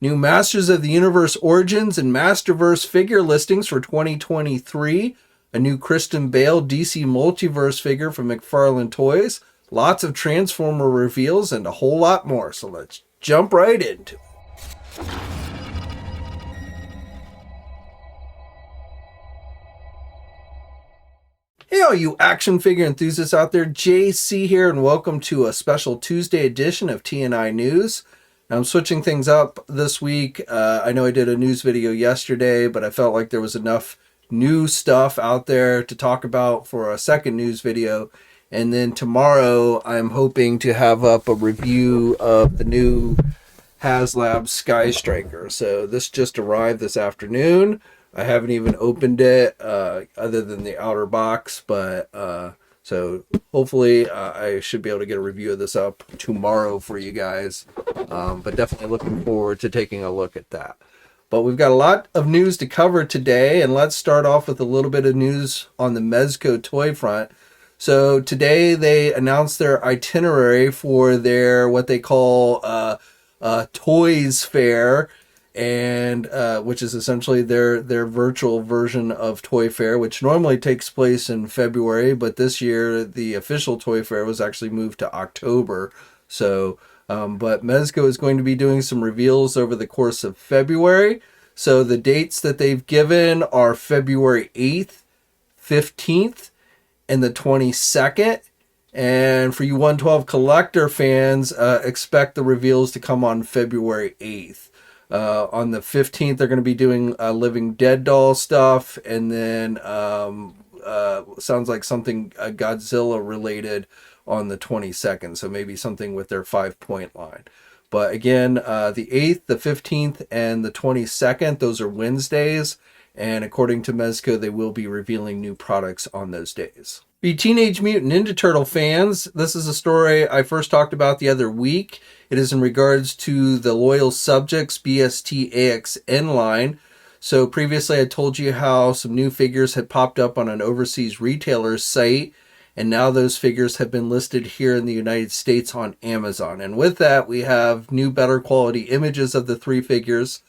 New Masters of the Universe Origins and Masterverse figure listings for 2023. A new Kristen Bale DC Multiverse figure from McFarlane Toys. Lots of Transformer reveals and a whole lot more. So let's jump right into it. Hey all you action figure enthusiasts out there, JC here, and welcome to a special Tuesday edition of TNI News. Now, I'm switching things up this week. I know I did a news video yesterday, but I felt like there was enough new stuff out there to talk about for a second news video. And then tomorrow, I'm hoping to have up a review of the new HasLab Sky Striker. So this just arrived this afternoon. I haven't even opened it other than the outer box, but so hopefully I should be able to get a review of this up tomorrow for you guys. But definitely looking forward to taking a look at that. But we've got a lot of news to cover today, and let's start off with a little bit of news on the Mezco toy front. So today they announced their itinerary for their what they call Toyz Fair, and which is essentially their virtual version of Toy Fair, which normally takes place in February, but this year the official Toy Fair was actually moved to October. So, but Mezco is going to be doing some reveals over the course of February. So the dates that they've given are February 8th, 15th, and the 22nd. And for you 112 collector fans, expect the reveals to come on February 8th. On the 15th, they're going to be doing Living Dead doll stuff, and then sounds like something Godzilla related on the 22nd, so maybe something with their 5-point line. But again, the 8th, the 15th, and the 22nd, those are Wednesdays, and according to Mezco, they will be revealing new products on those days. For you Teenage Mutant Ninja Turtle fans, this is a story I first talked about the other week. It is in regards to the Loyal Subjects BST AXN line. So previously I told you how some new figures had popped up on an overseas retailer's site, and now those figures have been listed here in the United States on Amazon. And with that, we have new, better quality images of the three figures.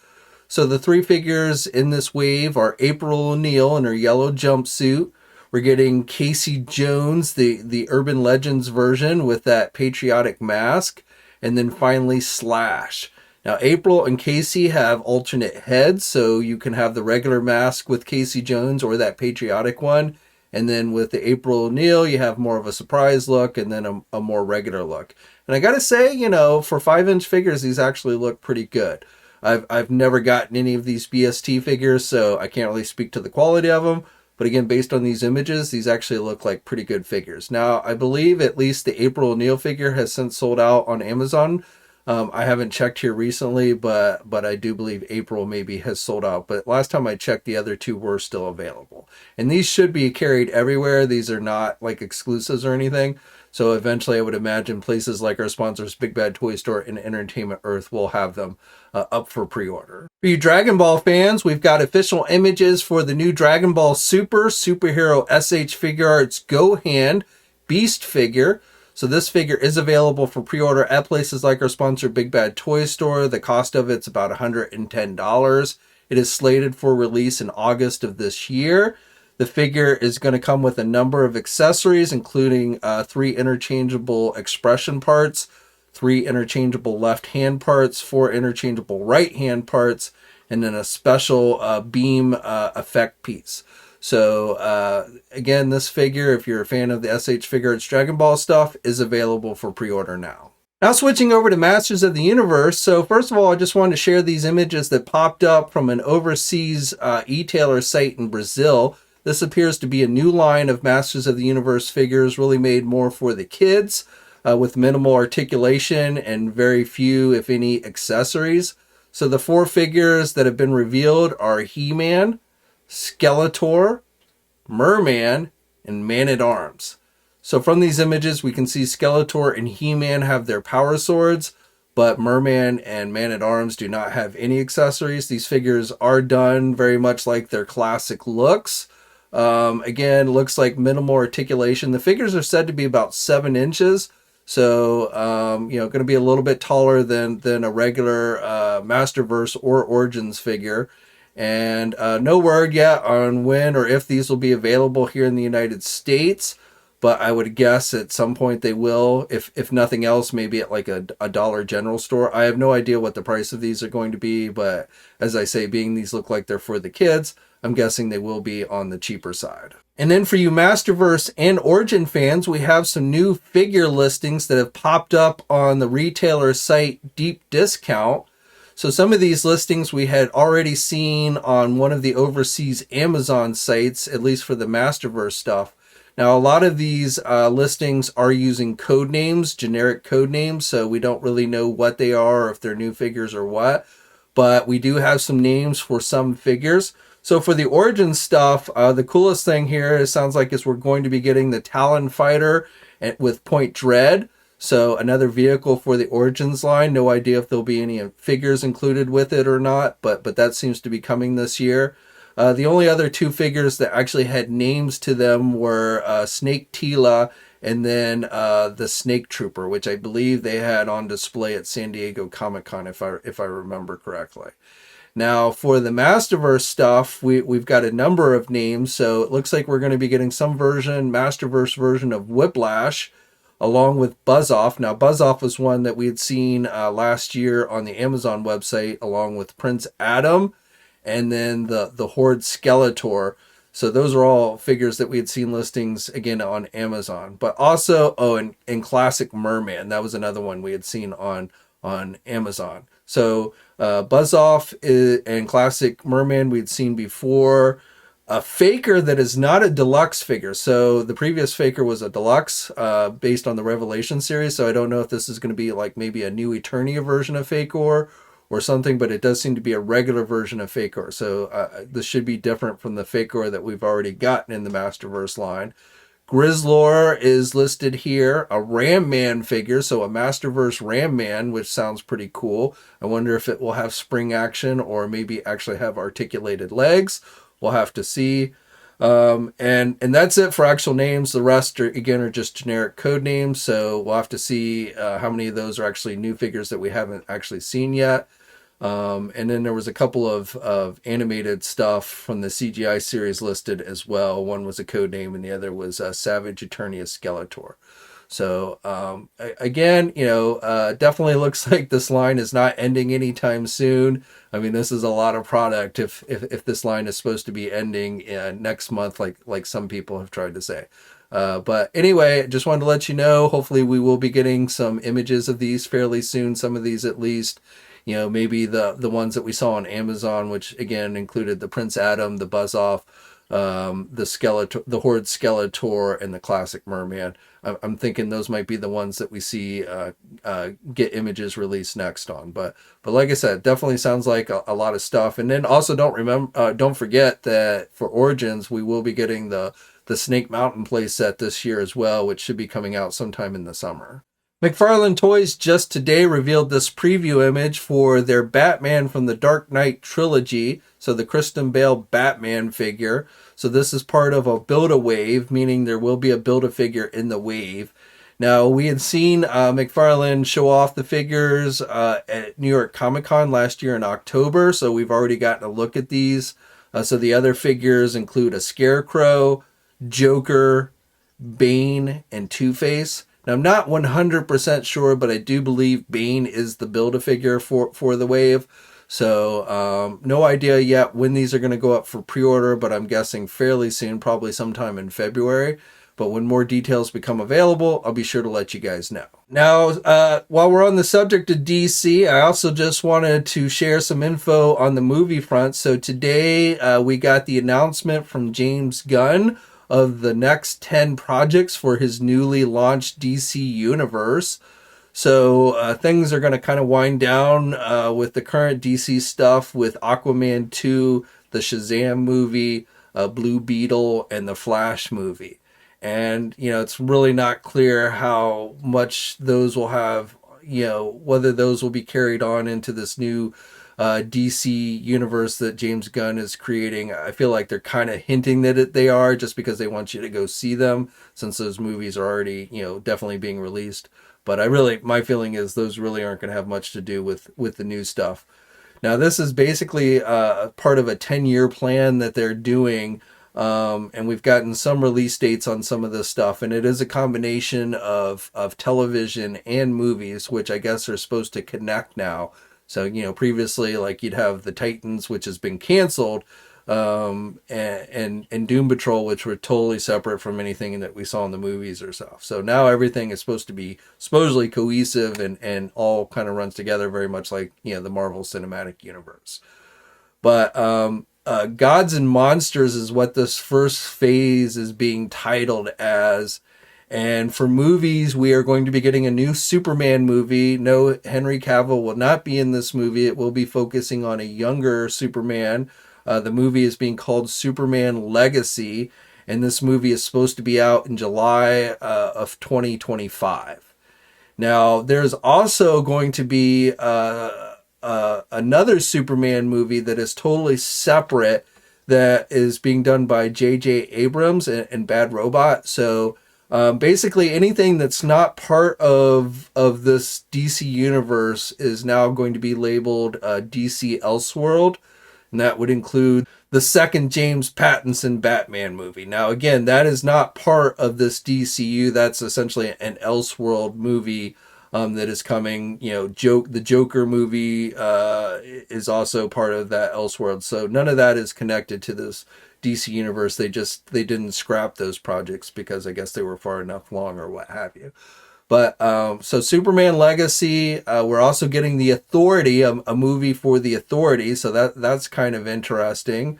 So the three figures in this wave are April O'Neil in her yellow jumpsuit. We're getting Casey Jones, the Urban Legends version with that patriotic mask. And then finally Slash. Now April and Casey have alternate heads, so you can have the regular mask with Casey Jones or that patriotic one. And then with the April O'Neil, you have more of a surprise look and then a more regular look. And I gotta say, you know, for 5-inch figures, these actually look pretty good. I've never gotten any of these BST figures, so I can't really speak to the quality of them. But again, based on these images, these actually look like pretty good figures. Now, I believe at least the April O'Neil figure has since sold out on Amazon. I haven't checked here recently, but I do believe April maybe has sold out. But last time I checked, the other two were still available. And these should be carried everywhere. These are not like exclusives or anything. So eventually I would imagine places like our sponsors, Big Bad Toy Store and Entertainment Earth, will have them up for pre-order. For you Dragon Ball fans, we've got official images for the new Dragon Ball Super Superhero SH Figuarts Gohan Beast figure. So this figure is available for pre-order at places like our sponsor, Big Bad Toy Store. The cost of it's about $110. It is slated for release in August of this year. The figure is going to come with a number of accessories, including 3 interchangeable expression parts, 3 interchangeable left hand parts, 4 interchangeable right hand parts, and then a special beam effect piece. So again, this figure, if you're a fan of the SH Figuarts Dragon Ball stuff, is available for pre-order now. Now switching over to Masters of the Universe. So first of all, I just wanted to share these images that popped up from an overseas e-tailer site in Brazil. This appears to be a new line of Masters of the Universe figures, really made more for the kids, with minimal articulation and very few, if any, accessories. So the 4 figures that have been revealed are He-Man, Skeletor, Merman, and Man-at-Arms. So from these images, we can see Skeletor and He-Man have their power swords, but Merman and Man-at-Arms do not have any accessories. These figures are done very much like their classic looks. Again, looks like minimal articulation. The figures are said to be about 7 inches. So, going to be a little bit taller than a regular Masterverse or Origins figure. And no word yet on when or if these will be available here in the United States, but I would guess at some point they will, if nothing else, maybe at like a Dollar General store. I have no idea what the price of these are going to be, but as I say, being these look like they're for the kids, I'm guessing they will be on the cheaper side. And then for you Masterverse and Origin fans, we have some new figure listings that have popped up on the retailer site Deep Discount. So some of these listings we had already seen on one of the overseas Amazon sites, at least for the Masterverse stuff. Now, a lot of these listings are using code names, generic code names, so we don't really know what they are or if they're new figures or what. But we do have some names for some figures. So for the Origin stuff, the coolest thing here, it sounds like, is we're going to be getting the Talon Fighter with Point Dread. So another vehicle for the Origins line. No idea if there'll be any figures included with it or not, but that seems to be coming this year. The only other two figures that actually had names to them were Snake Tila and then the Snake Trooper, which I believe they had on display at San Diego Comic-Con, if I remember correctly. Now, for the Masterverse stuff, we've got a number of names, so it looks like we're going to be getting some Masterverse version of Whiplash, along with Buzz-Off. Now, Buzz-Off was one that we had seen last year on the Amazon website, along with Prince Adam, and then the Horde Skeletor. So those are all figures that we had seen listings, again, on Amazon. But also, and Classic Merman, that was another one we had seen on Amazon. So Buzz-Off and Classic Merman we'd seen before. A Faker that is not a deluxe figure. So the previous Faker was a deluxe based on the Revelation series. So I don't know if this is going to be like maybe a new Eternia version of Faker or something, but it does seem to be a regular version of Faker. So this should be different from the Faker that we've already gotten in the Masterverse line. Grizzlor is listed here, a Ram Man figure, so a Masterverse Ram Man, which sounds pretty cool. I wonder if it will have spring action or maybe actually have articulated legs. We'll have to see. And that's it for actual names. The rest are just generic code names. So we'll have to see how many of those are actually new figures that we haven't actually seen yet. And then there was a couple of animated stuff from the CGI series listed as well. One was a code name and the other was Savage Eternia Skeletor. So again, definitely looks like this line is not ending anytime soon. I mean, this is a lot of product if this line is supposed to be ending next month, like some people have tried to say. But anyway, just wanted to let you know, hopefully we will be getting some images of these fairly soon. Some of these at least, maybe the ones that we saw on Amazon, which again included the Prince Adam, the Buzz-Off, the Skeletor, the Horde Skeletor, and the Classic Merman. I'm thinking those might be the ones that we see get images released next on. But like I said, definitely sounds like a lot of stuff. And then also don't forget that for Origins we will be getting the Snake Mountain playset this year as well, which should be coming out sometime in the summer. McFarlane Toys just today revealed this preview image for their Batman from the Dark Knight Trilogy, so the Christian Bale Batman figure. So this is part of a Build-A-Wave, meaning there will be a Build-A-Figure in the wave. Now, we had seen McFarlane show off the figures at New York Comic Con last year in October, so we've already gotten a look at these. So the other figures include a Scarecrow, Joker, Bane, and Two-Face. Now, I'm not 100% sure, but I do believe Bane is the Build-A-Figure for the wave. So, no idea yet when these are going to go up for pre-order, but I'm guessing fairly soon, probably sometime in February. But when more details become available, I'll be sure to let you guys know. Now, while we're on the subject of DC, I also just wanted to share some info on the movie front. So today, we got the announcement from James Gunn of the next 10 projects for his newly launched DC universe. So things are going to kind of wind down with the current DC stuff with Aquaman 2, the Shazam movie, Blue Beetle, and the Flash movie. And, it's really not clear how much those will have, whether those will be carried on into this new DC universe that James Gunn is creating. I feel like they're kind of hinting that they are, just because they want you to go see them, since those movies are already, definitely being released. But my feeling is those really aren't going to have much to do with the new stuff. Now, this is basically part of a 10-year plan that they're doing, and we've gotten some release dates on some of this stuff, and it is a combination of television and movies, which I guess are supposed to connect now. So, previously, like, you'd have the Titans, which has been canceled, and Doom Patrol, which were totally separate from anything that we saw in the movies or stuff. So now everything is supposed to be supposedly cohesive and all kind of runs together, very much like, the Marvel Cinematic Universe. But Gods and Monsters is what this first phase is being titled as. And for movies, we are going to be getting a new Superman movie. No, Henry Cavill will not be in this movie. It will be focusing on a younger Superman. The movie is being called Superman Legacy, and this movie is supposed to be out in July of 2025. Now, there's also going to be another Superman movie that is totally separate that is being done by J.J. Abrams and Bad Robot. So basically anything that's not part of this DC universe is now going to be labeled DC Elseworld. And that would include the second James Pattinson Batman movie. Now, again, that is not part of this DCU. That's essentially an Elseworld movie that is coming. The Joker movie is also part of that Elseworld. So none of that is connected to this DC universe. They didn't scrap those projects because I guess they were far enough along or what have you. But so Superman Legacy, we're also getting The Authority, a movie for The Authority. So that's kind of interesting.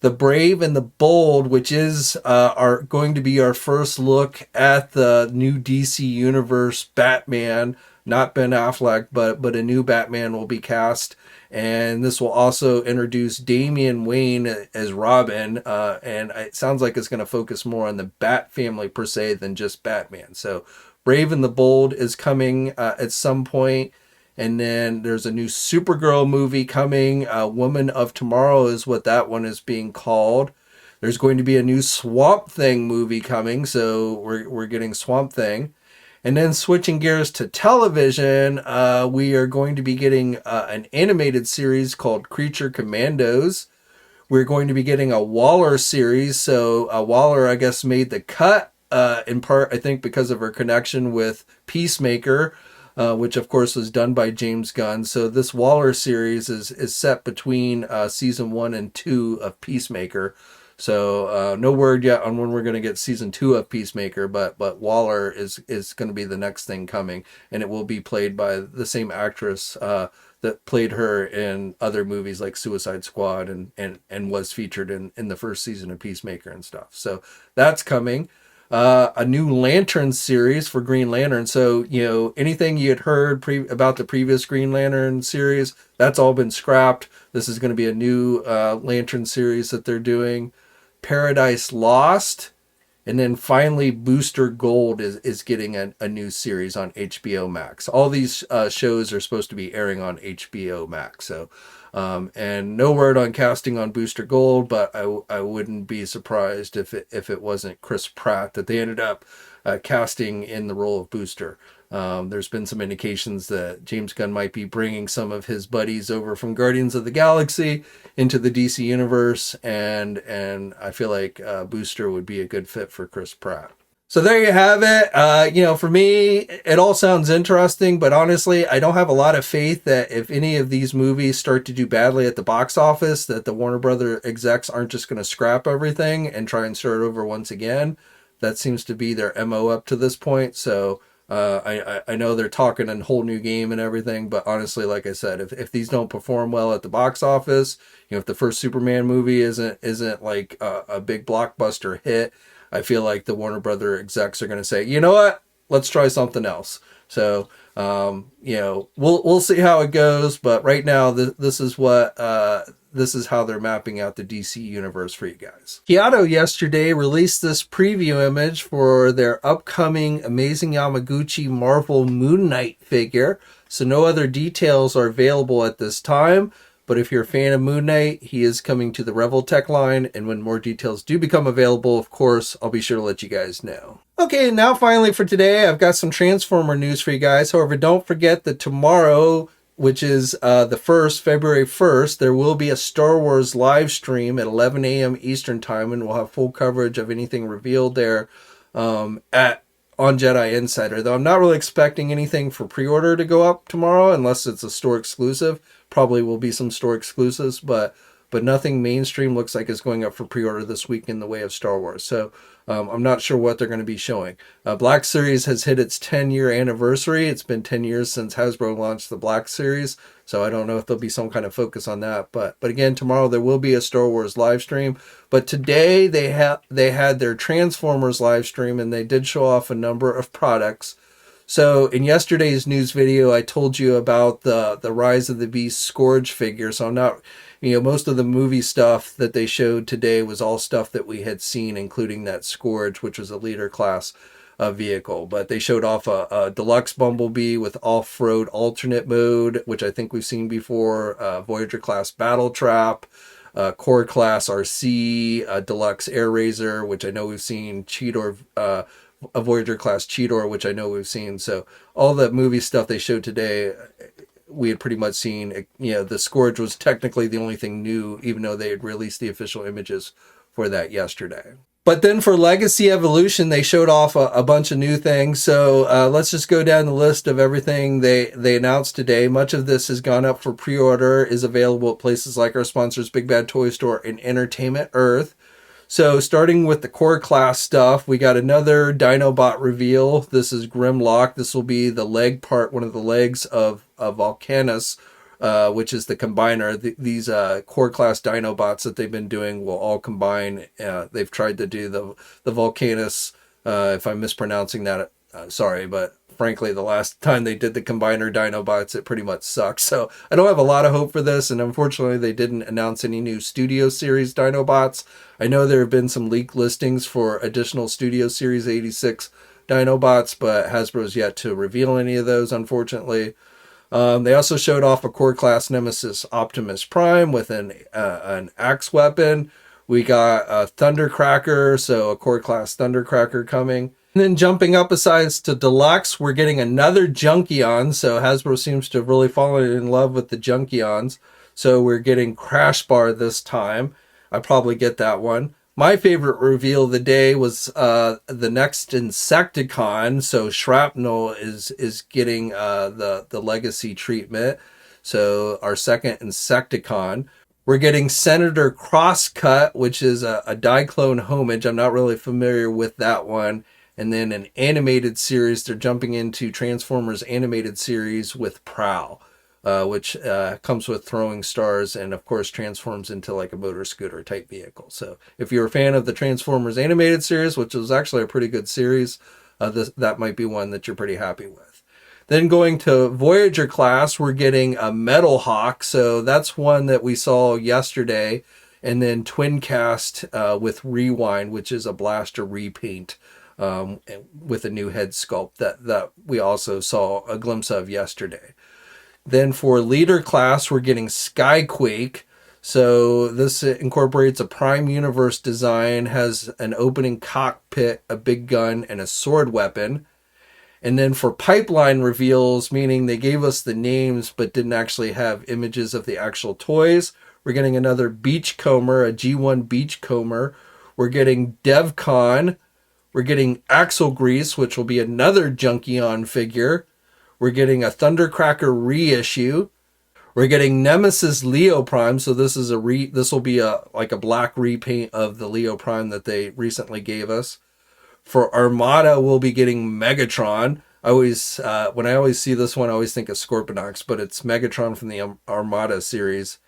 The Brave and the Bold, which is going to be our first look at the new DC Universe Batman. Not Ben Affleck, but a new Batman will be cast. And this will also introduce Damian Wayne as Robin. And it sounds like it's going to focus more on the Bat family per se than just Batman. So Brave and the Bold is coming at some point. And then there's a new Supergirl movie coming. Woman of Tomorrow is what that one is being called. There's going to be a new Swamp Thing movie coming. So we're getting Swamp Thing. And then switching gears to television, we are going to be getting an animated series called Creature Commandos. We're going to be getting a Waller series. So Waller, I guess, made the cut. In part, I think, because of her connection with Peacemaker, which, of course, was done by James Gunn. So this Waller series is set between season 1 and 2 of Peacemaker. So no word yet on when we're going to get season 2 of Peacemaker, but Waller is going to be the next thing coming, and it will be played by the same actress that played her in other movies like Suicide Squad and was featured in the first season of Peacemaker and stuff. So that's coming. A new Lantern series for Green Lantern. So, anything you had heard about the previous Green Lantern series, that's all been scrapped. This is going to be a new Lantern series that they're doing. Paradise Lost. And then finally, Booster Gold is getting a new series on HBO Max. All these shows are supposed to be airing on HBO Max. So, and no word on casting on Booster Gold, but I wouldn't be surprised if it wasn't Chris Pratt that they ended up casting in the role of Booster. There's been some indications that James Gunn might be bringing some of his buddies over from Guardians of the Galaxy into the DC universe, and I feel like Booster would be a good fit for Chris Pratt. So there you have it. For me, it all sounds interesting, but honestly, I don't have a lot of faith that if any of these movies start to do badly at the box office, that the Warner Brother execs aren't just going to scrap everything and try and start over once again. That seems to be their MO up to this point. So I know they're talking a whole new game and everything, but honestly, like I said, if these don't perform well at the box office, if the first Superman movie isn't like a big blockbuster hit, I feel like the Warner Brother execs are going to say, you know what, let's try something else. So, we'll see how it goes. But right now, this is how they're mapping out the DC universe for you guys. Kaiyodo yesterday released this preview image for their upcoming Amazing Yamaguchi Marvel Moon Knight figure. So no other details are available at this time. But if you're a fan of Moon Knight, he is coming to the Revoltech line, and when more details do become available, of course, I'll be sure to let you guys know. Okay, now finally for today, I've got some Transformer news for you guys. However, don't forget that tomorrow which is February 1st, there will be a Star Wars live stream at 11 a.m. Eastern time, and we'll have full coverage of anything revealed there on Jedi Insider. Though I'm not really expecting anything for pre-order to go up tomorrow, unless it's a store exclusive. Probably will be some store exclusives, but nothing mainstream looks like is going up for pre-order this week in the way of Star Wars. So I'm not sure what they're going to be showing. Black Series has hit its 10-year anniversary. It's been 10 years since Hasbro launched the Black Series, so I don't know if there'll be some kind of focus on that. But again, tomorrow there will be a Star Wars live stream. But today they had their Transformers live stream, and they did show off a number of products. So in yesterday's news video, I told you about the Rise of the Beast Scourge figure. So I'm not, most of the movie stuff that they showed today was all stuff that we had seen, including that Scourge, which was a leader class vehicle. But they showed off a deluxe Bumblebee with off-road alternate mode, which I think we've seen before, Voyager class Battle Trap, Core class RC, deluxe Air Razor, which I know we've seen, Cheetor, a Voyager class Cheetor, which I know we've seen. So all the movie stuff they showed today, we had pretty much seen. The Scourge was technically the only thing new, even though they had released the official images for that yesterday. But then for Legacy Evolution, they showed off a bunch of new things. So let's just go down the list of everything they announced today. Much of this has gone up for pre-order, is available at places like our sponsors, Big Bad Toy Store and Entertainment Earth. So starting with the core class stuff, we got another Dinobot reveal. This is Grimlock. This will be the leg part, one of the legs of Volcanus, which is the combiner. These core class Dinobots that they've been doing will all combine. They've tried to do the Volcanus, if I'm mispronouncing that, sorry, but frankly, the last time they did the combiner Dinobots, it pretty much sucked. So I don't have a lot of hope for this, and unfortunately they didn't announce any new Studio Series Dinobots. I know there have been some leak listings for additional Studio Series 86 Dinobots, but Hasbro's yet to reveal any of those, unfortunately. They also showed off a core class Nemesis Optimus Prime with an axe weapon. We got a Thundercracker, so a core class Thundercracker coming. And then jumping up a size to Deluxe, we're getting another Junkion. So Hasbro seems to have really fallen in love with the Junkions. So we're getting Crash Bar this time. I probably get that one. My favorite reveal of the day was the next Insecticon. So Shrapnel is getting the Legacy treatment. So our second Insecticon. We're getting Senator Crosscut, which is a Diaclone homage. I'm not really familiar with that one. And then an animated series. They're jumping into Transformers animated series with Prowl, which comes with throwing stars and, of course, transforms into like a motor scooter type vehicle. So if you're a fan of the Transformers animated series, which was actually a pretty good series, that might be one that you're pretty happy with. Then going to Voyager class, we're getting a Metal Hawk. So that's one that we saw yesterday. And then Twin Cast with Rewind, which is a blaster repaint. With a new head sculpt that we also saw a glimpse of yesterday. Then for leader class, we're getting Skyquake. So this incorporates a Prime Universe design, has an opening cockpit, a big gun, and a sword weapon. And then for pipeline reveals, meaning they gave us the names but didn't actually have images of the actual toys, we're getting another Beachcomber, a G1 Beachcomber. We're getting DevCon. We're getting Axle Grease, which will be another Junkion figure. We're getting a Thundercracker reissue. We're getting Nemesis Leo Prime. So this is this will be like a black repaint of the Leo Prime that they recently gave us. For Armada, we'll be getting Megatron. When I always see this one, I always think of Scorponok, but it's Megatron from the Armada series.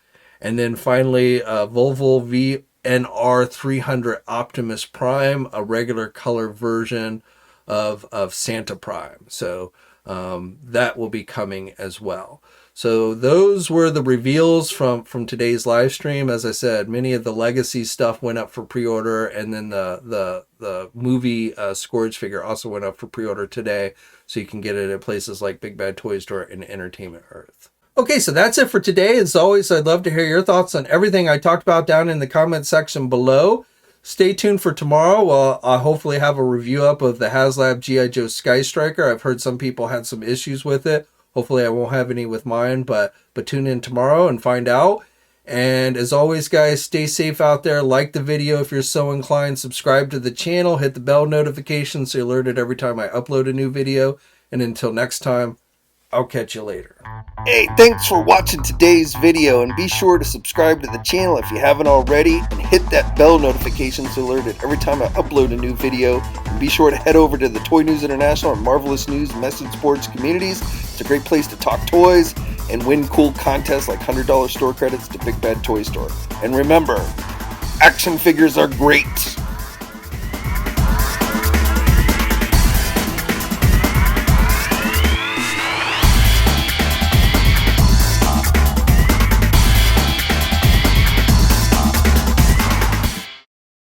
And then finally, Volvo VNR 300 Optimus Prime, a regular color version of Santa Prime. So that will be coming as well. So those were the reveals from today's live stream. As I said, many of the Legacy stuff went up for pre-order, and then the movie Scourge figure also went up for pre-order today. So you can get it at places like Big Bad Toy Store and Entertainment Earth. Okay, so that's it for today. As always, I'd love to hear your thoughts on everything I talked about down in the comment section below. Stay tuned for tomorrow. Well, I'll hopefully have a review up of the HasLab G.I. Joe Sky Striker. I've heard some people had some issues with it. Hopefully I won't have any with mine, but tune in tomorrow and find out. And as always, guys, stay safe out there. Like the video if you're so inclined. Subscribe to the channel. Hit the bell notification so you're alerted every time I upload a new video. And until next time, I'll catch you later. Hey, thanks for watching today's video, and be sure to subscribe to the channel if you haven't already, and hit that bell notification so you're alerted every time I upload a new video. And be sure to head over to the Toy News International and Marvelous News Message Boards communities. It's a great place to talk toys and win cool contests like $100 store credits to Big Bad Toy Store. And remember, action figures are great.